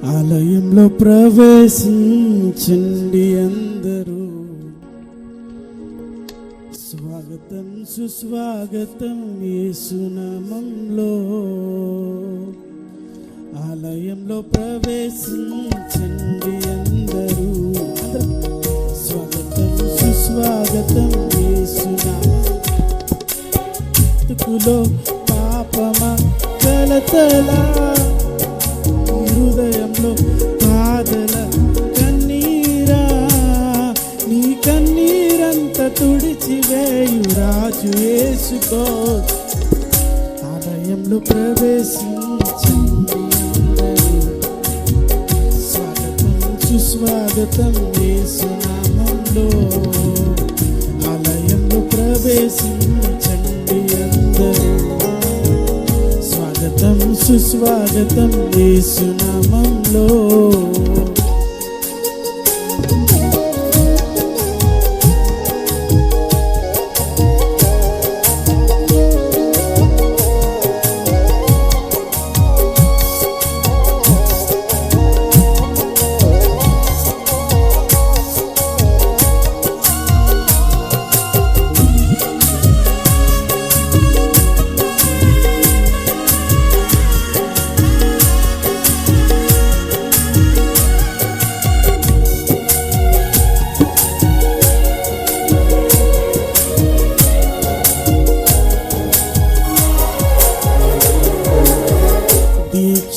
ఆలయంలో ప్రవేశించండి అందరూ. స్వాగతం సుస్వాగతం యేసునామంలో. ఆలయంలో ప్రవేశించండి అందరూ. స్వాగతం సుస్వాగతం యేసునామంలో. పాపమా కలతల హృదయంలో బాధల కన్నీరా, నీ కన్నీరంత తుడిచివేయు రాజు యేసుకో. ఆలయంలో ప్రవేశించండి అందరూ. స్వాగతం సుస్వాగతం యేసునామంలో. ఆలయంలో ప్రవేశించండి అందరూ. స్వాగతం సుస్వాగతం యేసునామంలో.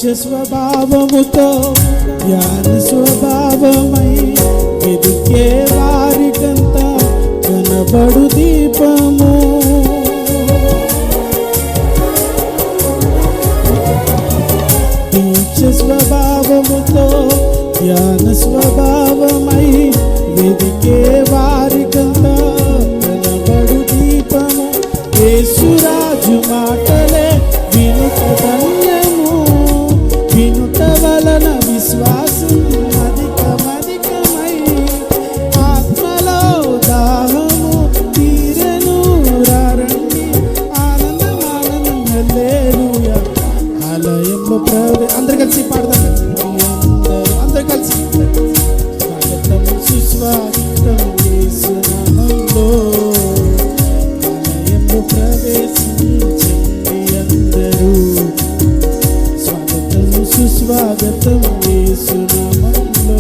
స్వభావముతో జ్ఞాన స్వభావమై వెదికే వారికంతా కనబడు దీపము. దీక్ష స్వభావముతో జ్ఞాన స్వభావమై వెదికే వారికంతా కనబడు దీపము. యేసురాజు మాటలే వినుట ధన్యము. వినుట వలన విశ్వాసం అధికమధికమై ఆత్మలో దాహము తీరెను. రండి ఆనందం ఆనందం హల్లెలూయా. ఆలయంలో అందరు కలిసి పాడదాం. అందరు కలిసి స్వాగతం సుస్వాగతం యేసునామంలో. ఆలయంలో ప్రవేశించండి అందరూ. స్వాగతం యేసునామంలో.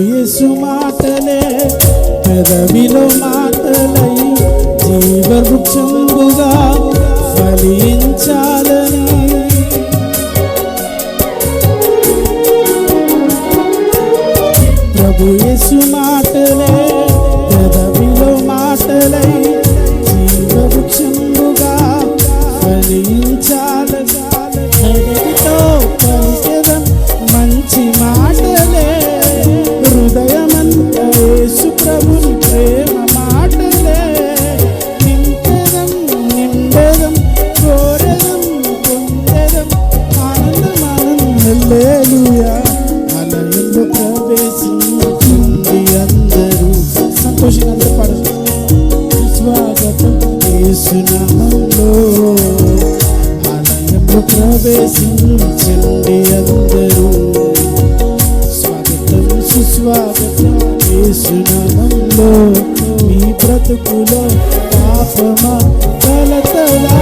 యేసు మాటలే పెదవిలో మాటలై జీవవృక్షంబుగా ఫలించాలని. ప్రభు యేసు మాటలే పెదవిలో మాటలై జీవవృక్షంబుగా ఫలించాలని. పలికెదం మంచి మాటలే. హృదయమంతా యేసు ప్రభుని ప్రేమ మాటలే. నింపెదం నిండెదం కోరెదం పొందెదం ఆనందం ఆనందం హల్లెలూయా. ఆలయంలో ప్రవేశించండి అందరూ. సంతోషంగా పాడండి. స్వాగతం యేసునామంలో. ఆలయంలో ప్రవేశించండి అందరూ. స్వాగతం యేసునామంలో. మీ బ్రతుకులో పాపమా కలతలా